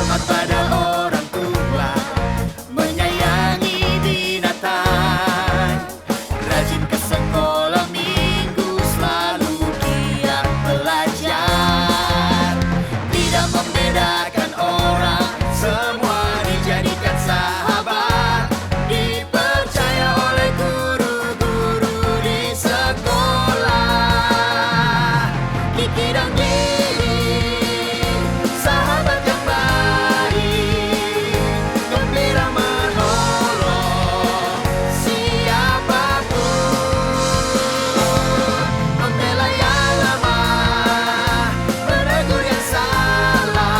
hormat pada orang tua, menyayangi binatang, rajin ke sekolah minggu, selalu giat belajar, tidak membedakan orang, semua dijadikan sahabat, dipercaya oleh guru-guru di sekolah. Kiki dan Didi, sahabat yang baik, gembira menolong siapapun, membela yang lemah, menegur yang salah.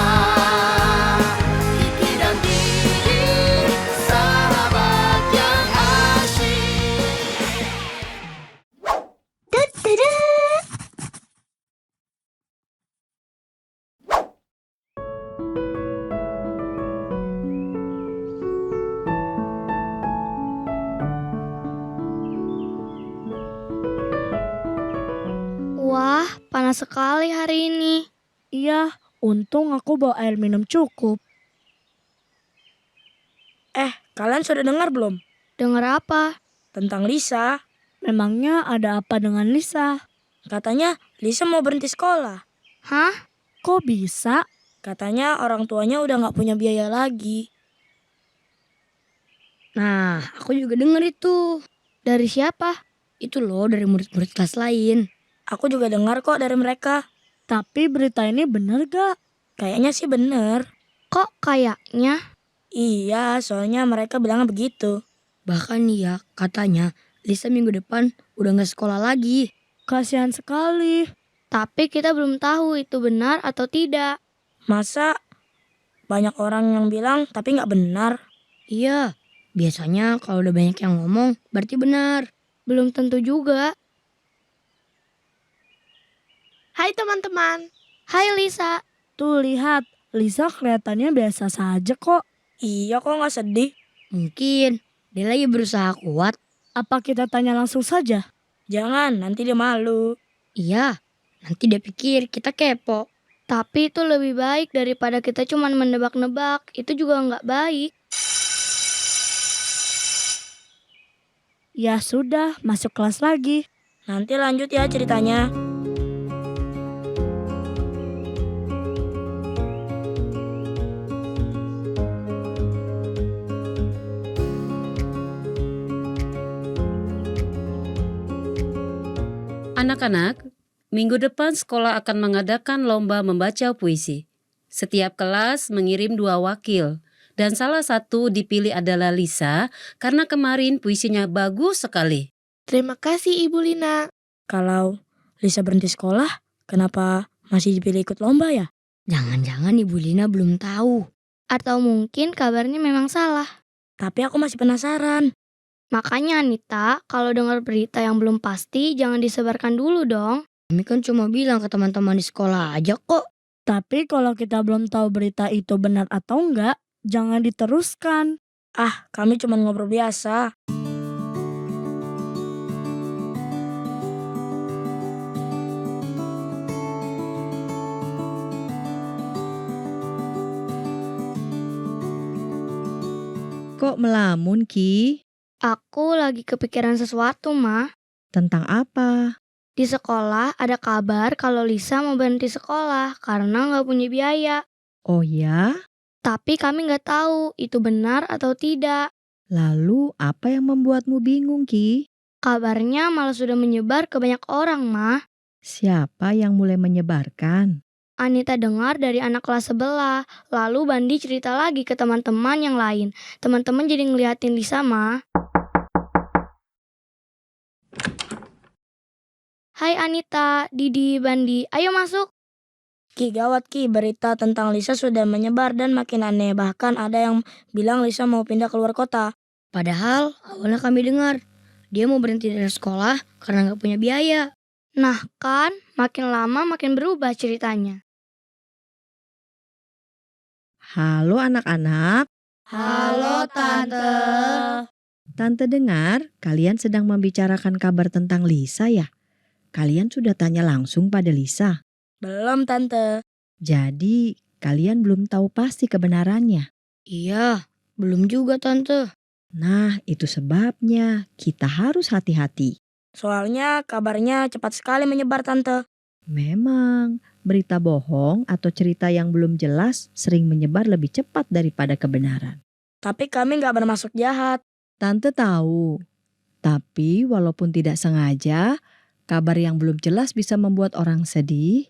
Kiki dan Didi, sahabat yang asyik. Wah, panas sekali hari ini. Iya, untung aku bawa air minum cukup. Kalian sudah dengar belum? Dengar apa? Tentang Lisa. Memangnya ada apa dengan Lisa? Katanya Lisa mau berhenti sekolah. Hah? Kok bisa? Katanya orang tuanya udah gak punya biaya lagi. Nah, aku juga denger itu. Dari siapa? Itu loh dari murid-murid kelas lain. Aku juga dengar kok dari mereka. Tapi berita ini bener gak? Kayaknya sih bener. Kok kayaknya? Iya, soalnya mereka bilangnya begitu. Bahkan nih ya, katanya Lisa minggu depan udah gak sekolah lagi. Kasihan sekali. Tapi kita belum tahu itu benar atau tidak. Masa banyak orang yang bilang tapi gak benar? Iya, biasanya kalau udah banyak yang ngomong berarti benar. Belum tentu juga. Hai teman-teman. Hai Lisa. Tuh lihat, Lisa kelihatannya biasa saja kok. Iya kok gak sedih? Mungkin dia lagi berusaha kuat. Apa kita tanya langsung saja? Jangan, nanti dia malu. Iya, nanti dia pikir kita kepo. Tapi itu lebih baik daripada kita cuma menebak-nebak. Itu juga nggak baik. Ya sudah, masuk kelas lagi. Nanti lanjut ya ceritanya. Anak-anak, minggu depan sekolah akan mengadakan lomba membaca puisi. Setiap kelas mengirim 2 wakil, dan salah satu dipilih adalah Lisa karena kemarin puisinya bagus sekali. Terima kasih Ibu Lina. Kalau Lisa berhenti sekolah, kenapa masih dipilih ikut lomba ya? Jangan-jangan Ibu Lina belum tahu. Atau mungkin kabarnya memang salah. Tapi aku masih penasaran. Makanya Anita, kalau dengar berita yang belum pasti jangan disebarkan dulu dong. Kami kan cuma bilang ke teman-teman di sekolah aja kok. Tapi kalau kita belum tahu berita itu benar atau enggak, jangan diteruskan. Kami cuma ngobrol biasa. Kok melamun, Ki? Aku lagi kepikiran sesuatu, Ma. Tentang apa? Di sekolah ada kabar kalau Lisa mau berhenti sekolah karena nggak punya biaya. Oh ya? Tapi kami nggak tahu itu benar atau tidak. Lalu apa yang membuatmu bingung, Ki? Kabarnya malah sudah menyebar ke banyak orang, Ma. Siapa yang mulai menyebarkan? Anita dengar dari anak kelas sebelah, lalu Bandi cerita lagi ke teman-teman yang lain. Teman-teman jadi ngeliatin Lisa, Ma. Hai Anita, Didi, Bandi, ayo masuk. Ki, gawat Ki, berita tentang Lisa sudah menyebar dan makin aneh. Bahkan ada yang bilang Lisa mau pindah keluar kota. Padahal awalnya kami dengar dia mau berhenti dari sekolah karena nggak punya biaya. Nah kan, makin lama makin berubah ceritanya. Halo anak-anak. Halo Tante. Tante dengar kalian sedang membicarakan kabar tentang Lisa ya? Kalian sudah tanya langsung pada Lisa? Belum Tante. Jadi kalian belum tahu pasti kebenarannya. Iya, belum juga Tante. Nah, itu sebabnya kita harus hati-hati. Soalnya kabarnya cepat sekali menyebar, Tante. Memang, berita bohong atau cerita yang belum jelas sering menyebar lebih cepat daripada kebenaran. Tapi kami nggak bermaksud jahat. Tante tahu, tapi walaupun tidak sengaja, kabar yang belum jelas bisa membuat orang sedih,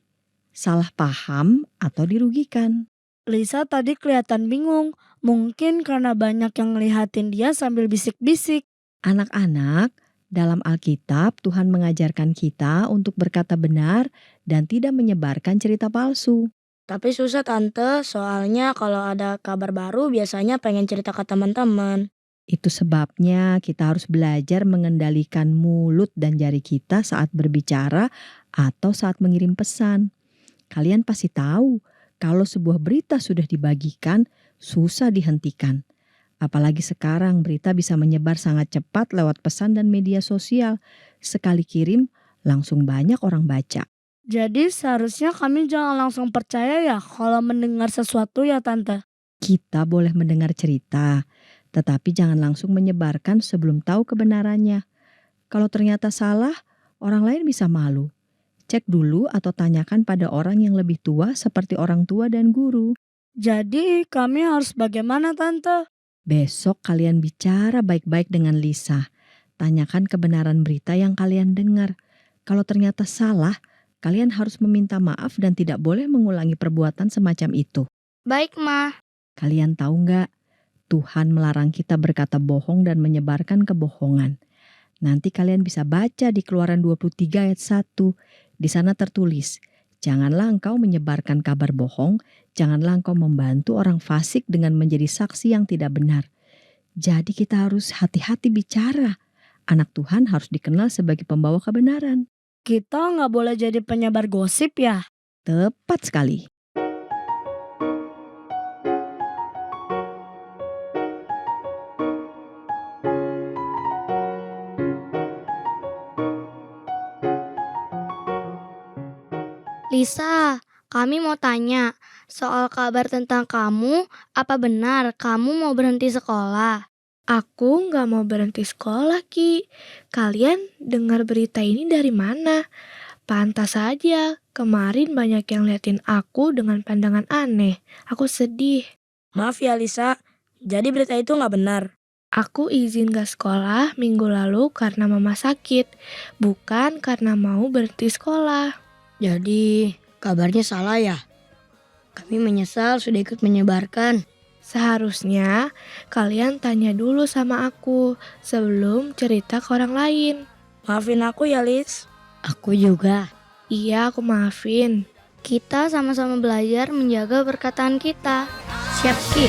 salah paham, atau dirugikan. Lisa tadi kelihatan bingung. Mungkin karena banyak yang ngelihatin dia sambil bisik-bisik. Anak-anak, dalam Alkitab Tuhan mengajarkan kita untuk berkata benar dan tidak menyebarkan cerita palsu. Tapi susah, Tante. Soalnya kalau ada kabar baru biasanya pengen cerita ke teman-teman. Itu sebabnya kita harus belajar mengendalikan mulut dan jari kita saat berbicara atau saat mengirim pesan. Kalian pasti tahu, kalau sebuah berita sudah dibagikan, susah dihentikan. Apalagi sekarang berita bisa menyebar sangat cepat lewat pesan dan media sosial. Sekali kirim, langsung banyak orang baca. Jadi seharusnya kami jangan langsung percaya ya kalau mendengar sesuatu ya Tante. Kita boleh mendengar cerita, tetapi jangan langsung menyebarkan sebelum tahu kebenarannya. Kalau ternyata salah, orang lain bisa malu. Cek dulu atau tanyakan pada orang yang lebih tua seperti orang tua dan guru. Jadi kami harus bagaimana Tante? Besok kalian bicara baik-baik dengan Lisa. Tanyakan kebenaran berita yang kalian dengar. Kalau ternyata salah, kalian harus meminta maaf dan tidak boleh mengulangi perbuatan semacam itu. Baik, Ma. Kalian tahu nggak? Tuhan melarang kita berkata bohong dan menyebarkan kebohongan. Nanti kalian bisa baca di Keluaran 23 ayat 1. Di sana tertulis, janganlah engkau menyebarkan kabar bohong, janganlah engkau membantu orang fasik dengan menjadi saksi yang tidak benar. Jadi kita harus hati-hati bicara. Anak Tuhan harus dikenal sebagai pembawa kebenaran. Kita nggak boleh jadi penyebar gosip ya? Tepat sekali. Lisa, kami mau tanya soal kabar tentang kamu. Apa benar kamu mau berhenti sekolah? Aku nggak mau berhenti sekolah, Ki. Kalian dengar berita ini dari mana? Pantas saja, kemarin banyak yang liatin aku dengan pandangan aneh. Aku sedih. Maaf ya, Lisa. Jadi berita itu nggak benar. Aku izin gak sekolah minggu lalu karena mama sakit, bukan karena mau berhenti sekolah. Jadi, kabarnya salah ya? Kami menyesal sudah ikut menyebarkan. Seharusnya kalian tanya dulu sama aku sebelum cerita ke orang lain. Maafin aku ya, Lis. Aku juga. Iya, aku maafin. Kita sama-sama belajar menjaga perkataan kita. Siap, Ki.